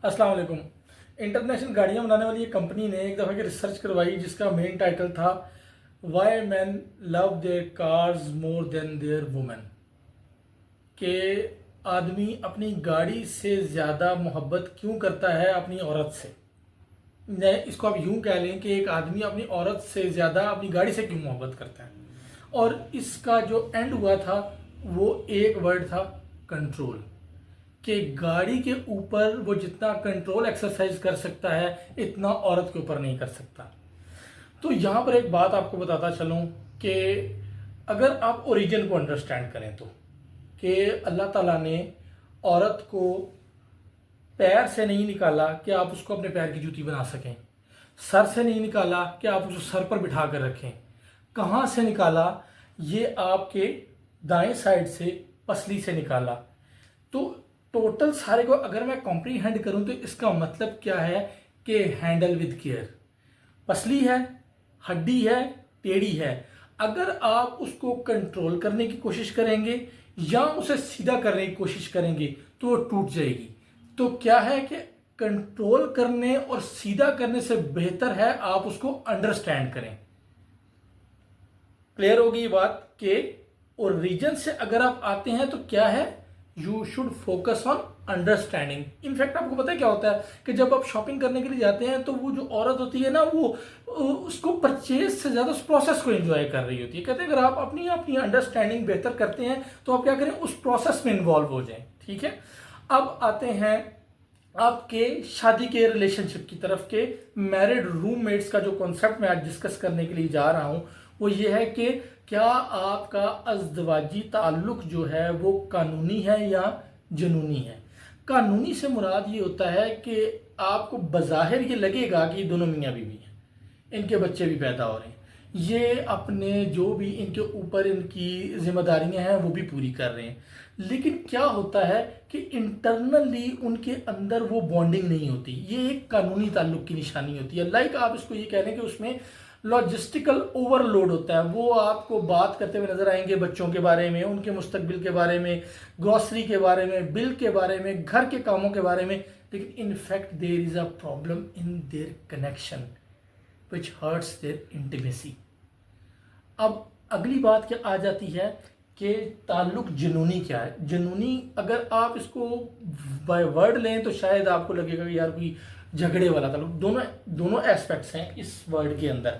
السلام علیکم۔ انٹرنیشنل گاڑیاں بنانے والی ایک کمپنی نے ایک دفعہ کی ریسرچ کروائی جس کا مین ٹائٹل تھا why men love their cars more than their women, کہ آدمی اپنی گاڑی سے زیادہ محبت کیوں کرتا ہے اپنی عورت سے۔ اس کو آپ یوں کہہ لیں کہ ایک آدمی اپنی عورت سے زیادہ اپنی گاڑی سے کیوں محبت کرتا ہے، اور اس کا جو اینڈ ہوا تھا وہ ایک ورڈ تھا: کنٹرول۔ کہ گاڑی کے اوپر وہ جتنا کنٹرول ایکسرسائز کر سکتا ہے اتنا عورت کے اوپر نہیں کر سکتا۔ تو یہاں پر ایک بات آپ کو بتاتا چلوں کہ اگر آپ اوریجن کو انڈرسٹینڈ کریں تو کہ اللہ تعالیٰ نے عورت کو پیر سے نہیں نکالا کہ آپ اس کو اپنے پیر کی جوتی بنا سکیں، سر سے نہیں نکالا کہ آپ اس کو سر پر بٹھا کر رکھیں، کہاں سے نکالا؟ یہ آپ کے دائیں سائڈ سے پسلی سے نکالا۔ تو ٹوٹل سارے کو اگر میں کمپریہینڈ کروں تو اس کا مطلب کیا ہے کہ ہینڈل ود کیئر۔ پسلی ہے، ہڈی ہے، ٹیڑھی ہے، اگر آپ اس کو کنٹرول کرنے کی کوشش کریں گے یا اسے سیدھا کرنے کی کوشش کریں گے تو وہ ٹوٹ جائے گی۔ تو کیا ہے کہ کنٹرول کرنے اور سیدھا کرنے سے بہتر ہے آپ اس کو انڈرسٹینڈ کریں۔ کلیئر ہوگی یہ بات کہ اوریجن سے اگر آپ آتے ہیں تو کیا ہے، you should focus on understanding. In fact آپ کو پتہ ہے کیا ہوتا ہے کہ جب آپ شاپنگ کرنے کے لیے جاتے ہیں تو وہ جو عورت ہوتی ہے نا، وہ اس کو پرچیز سے زیادہ اس پروسیس کو انجوائے کر رہی ہوتی ہے۔ کہتے ہیں اگر آپ اپنی انڈرسٹینڈنگ بہتر کرتے ہیں تو آپ کیا کریں، اس پروسیس میں انوالو ہو جائیں۔ ٹھیک ہے، اب آتے ہیں آپ کے شادی کے ریلیشن شپ کی طرف کہ میرڈ روم میٹس کا جو کانسیپٹ میں آج ڈسکس کرنے کے لیے جا رہا ہوں وہ یہ ہے کہ کیا آپ کا ازدواجی تعلق جو ہے وہ قانونی ہے یا جنونی ہے۔ قانونی سے مراد یہ ہوتا ہے کہ آپ کو بظاہر یہ لگے گا کہ یہ دونوں میاں بیوی ہیں، ان کے بچے بھی پیدا ہو رہے ہیں، یہ اپنے جو بھی ان کے اوپر ان کی ذمہ داریاں ہیں وہ بھی پوری کر رہے ہیں، لیکن کیا ہوتا ہے کہ انٹرنلی ان کے اندر وہ بانڈنگ نہیں ہوتی۔ یہ ایک قانونی تعلق کی نشانی ہوتی ہے۔ لائک آپ اس کو یہ کہہ لیں کہ اس میں لاجسٹیکل اوور لوڈ ہوتا ہے۔ وہ آپ کو بات کرتے ہوئے نظر آئیں گے بچوں کے بارے میں، ان کے مستقبل کے بارے میں، گروسری کے بارے میں، بل کے بارے میں، گھر کے کاموں کے بارے میں، لیکن in fact there is a problem in their connection which hurts their intimacy۔ اب اگلی بات کیا آ جاتی ہے کہ تعلق جنونی کیا ہے۔ جنونی اگر آپ اس کو بائی ورڈ لیں تو شاید آپ کو لگے گا کہ یار کوئی جھگڑے والا تعلق۔ دونوں ایسپیکٹس ہیں اس ورڈ کے اندر۔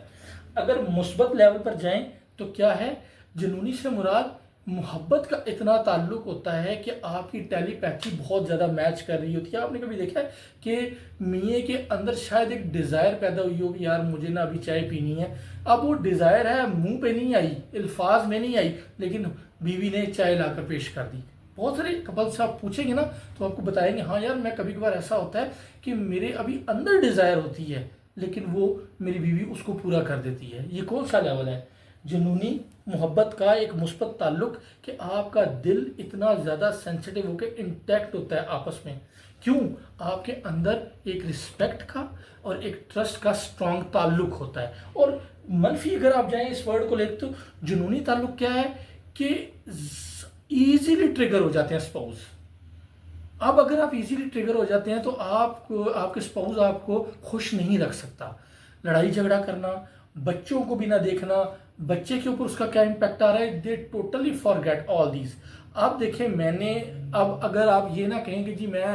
اگر مثبت لیول پر جائیں تو کیا ہے، جنونی سے مراد محبت کا اتنا تعلق ہوتا ہے کہ آپ کی ٹیلی پیتھی بہت زیادہ میچ کر رہی ہوتی ہے۔ آپ نے کبھی دیکھا ہے کہ میاں کے اندر شاید ایک ڈیزائر پیدا ہوئی ہو کہ یار مجھے نا ابھی چائے پینی ہے، اب وہ ڈیزائر ہے منہ پہ نہیں آئی، الفاظ میں نہیں آئی، لیکن بیوی نے چائے لا کر پیش کر دی۔ بہت سارے کپل سے آپ پوچھیں گے نا تو آپ کو بتائیں گے ہاں یار میں کبھی کبھار ایسا ہوتا ہے کہ میرے ابھی اندر ڈیزائر ہوتی ہے لیکن وہ میری بیوی اس کو پورا کر دیتی ہے۔ یہ کون سا لیول ہے؟ جنونی محبت کا ایک مثبت تعلق کہ آپ کا دل اتنا زیادہ سینسیٹیو ہو کے انٹیکٹ ہوتا ہے آپس میں۔ کیوں؟ آپ کے اندر ایک رسپیکٹ کا اور ایک ٹرسٹ کا سٹرونگ تعلق ہوتا ہے۔ اور منفی اگر آپ جائیں اس ورڈ کو لے تو جنونی تعلق کیا ہے کہ ایزیلی ٹریگر ہو جاتے ہیں سپاؤز۔ اب اگر آپ ایزیلی ٹریگر ہو جاتے ہیں تو آپ کے سپاؤز آپ کو خوش نہیں رکھ سکتا۔ لڑائی جھگڑا کرنا، بچوں کو بھی نہ دیکھنا، بچے کے اوپر اس کا کیا امپیکٹ آ رہا ہے، دے ٹوٹلی فارگیٹ آل دیز۔ آپ دیکھیں میں نے اب اگر آپ یہ نہ کہیں کہ جی میں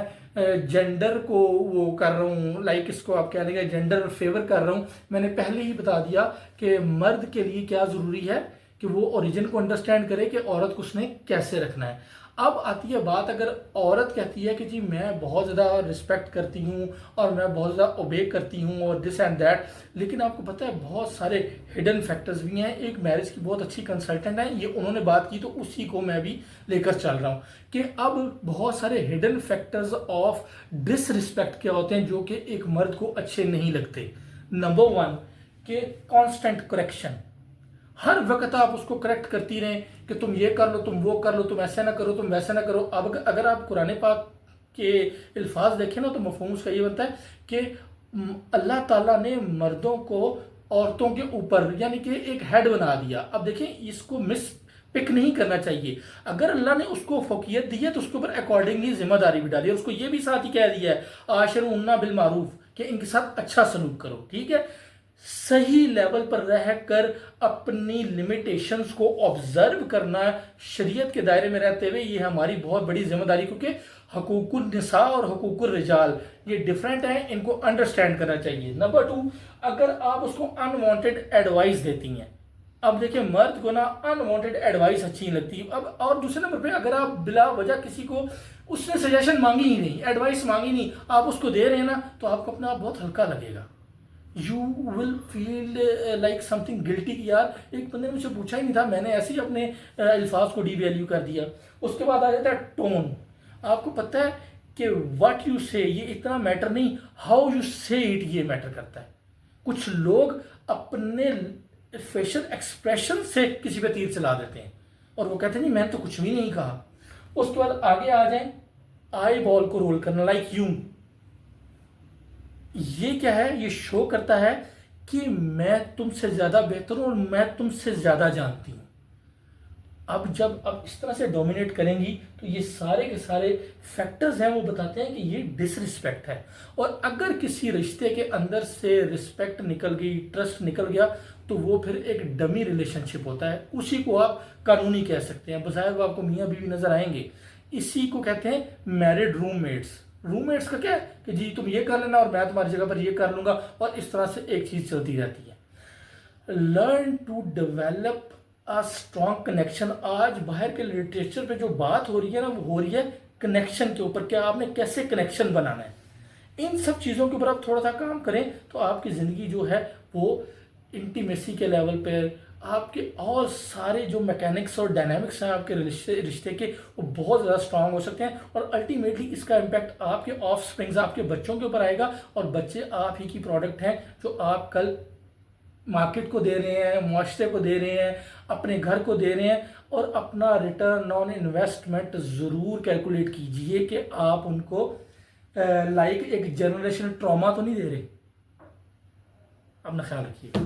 جینڈر کو وہ کر رہا ہوں، لائک اس کو آپ کہہ لیں گے جینڈر فیور کر رہا ہوں، میں نے پہلے ہی بتا دیا کہ مرد کے لیے کیا ضروری ہے کہ وہ اوریجن کو انڈرسٹینڈ کرے کہ عورت کو اس نے کیسے رکھنا ہے۔ اب آتی ہے بات، اگر عورت کہتی ہے کہ جی میں بہت زیادہ رسپیکٹ کرتی ہوں اور میں بہت زیادہ اوبے کرتی ہوں اور دس اینڈ دیٹ، لیکن آپ کو پتہ ہے بہت سارے ہڈن فیکٹرز بھی ہیں۔ ایک میرج کی بہت اچھی کنسلٹنٹ ہیں، یہ انہوں نے بات کی تو اسی کو میں بھی لے کر چل رہا ہوں کہ اب بہت سارے hidden factors of disrespect کیا ہوتے ہیں جو کہ ایک مرد کو اچھے نہیں لگتے۔ نمبر 1 کہ کانسٹنٹ کریکشن، ہر وقت آپ اس کو کریکٹ کرتی رہیں کہ تم یہ کر لو، تم وہ کر لو، تم ایسا نہ کرو، تم ویسا نہ کرو۔ اب اگر آپ قرآن پاک کے الفاظ دیکھیں نا تو مفہوم اس کا یہ بنتا ہے کہ اللہ تعالیٰ نے مردوں کو عورتوں کے اوپر یعنی کہ ایک ہیڈ بنا دیا۔ اب دیکھیں اس کو مس پک نہیں کرنا چاہیے. اگر اللہ نے اس کو فوقیت دی ہے تو اس کے اوپر اکارڈنگلی ذمہ داری بھی ڈالی ہے. اس کو یہ بھی ساتھ ہی کہہ دیا ہے عاشروہن بالمعروف کہ ان کے ساتھ اچھا سلوک کرو. ٹھیک ہے, صحیح لیول پر رہ کر اپنی لمیٹیشنز کو آبزرو کرنا شریعت کے دائرے میں رہتے ہوئے یہ ہماری بہت بڑی ذمہ داری, کیونکہ حقوق النساء اور حقوق الرجال یہ ڈیفرنٹ ہیں, ان کو انڈرسٹینڈ کرنا چاہیے. نمبر 2, اگر آپ اس کو انوانٹیڈ ایڈوائس دیتی ہیں, اب دیکھیں مرد کو نا انوانٹیڈ ایڈوائس اچھی نہیں لگتی. اب اور دوسرے نمبر پہ اگر آپ بلا وجہ کسی کو, اس نے سجیشن مانگی ہی نہیں, ایڈوائس مانگی نہیں, آپ اس کو دے رہے ہیں نا, تو آپ کو اپنا آپ بہت ہلکا لگے گا. You will feel like something guilty کہ یار ایک بندے نے مجھ سے پوچھا ہی نہیں تھا, میں نے ایسے ہی اپنے الفاظ کو ڈی ویلیو کر دیا. اس کے بعد آ جاتا ہے ٹون. آپ کو پتہ ہے کہ واٹ یو سے یہ اتنا میٹر نہیں, ہاؤ یو سے اٹ یہ میٹر کرتا ہے. کچھ لوگ اپنے فیشل ایکسپریشن سے کسی پہ تیر چلا دیتے ہیں اور وہ کہتے ہیں نہیں میں نے تو کچھ بھی نہیں کہا. اس کے بعد آگے آ جائیں, آئی بال کو رول کرنا لائک یوں. یہ کیا ہے, یہ شو کرتا ہے کہ میں تم سے زیادہ بہتر ہوں اور میں تم سے زیادہ جانتی ہوں. اب جب آپ اس طرح سے ڈومینیٹ کریں گی تو یہ سارے کے سارے فیکٹرز ہیں وہ بتاتے ہیں کہ یہ ڈس رسپیکٹ ہے. اور اگر کسی رشتے کے اندر سے رسپیکٹ نکل گئی, ٹرسٹ نکل گیا, تو وہ پھر ایک ڈمی ریلیشن شپ ہوتا ہے. اسی کو آپ قانونی کہہ سکتے ہیں. بظاہر وہ آپ کو میاں بیوی نظر آئیں گے. اسی کو کہتے ہیں میرڈ روم میٹس. روم میٹس کا کیا ہے کہ جی تم یہ کر لینا اور میں تمہاری جگہ پر یہ کر لوں گا, اور اس طرح سے ایک چیز چلتی رہتی ہے. Learn to develop a strong connection. آج باہر کے لٹریچر پہ جو بات ہو رہی ہے نا, وہ ہو رہی ہے کنیکشن کے اوپر, کہ آپ نے کیسے کنیکشن بنانا ہے. ان سب چیزوں کے اوپر آپ تھوڑا سا کام کریں تو آپ کی زندگی جو ہے وہ انٹیمیسی کے لیول پہ, آپ کے اور سارے جو میکینکس اور ڈائنامکس ہیں آپ کے رشتے کے, وہ بہت زیادہ اسٹرانگ ہو سکتے ہیں. اور الٹیمیٹلی اس کا امپیکٹ آپ کے آف سپرنگز, آپ کے بچوں کے اوپر آئے گا, اور بچے آپ ہی کی پروڈکٹ ہیں جو آپ کل مارکیٹ کو دے رہے ہیں, معاشرے کو دے رہے ہیں, اپنے گھر کو دے رہے ہیں. اور اپنا ریٹرن آن انویسٹمنٹ ضرور کیلکولیٹ کیجئے کہ آپ ان کو لائک ایک جنریشنل ٹراما تو نہیں دے رہے. اپنا خیال رکھیے.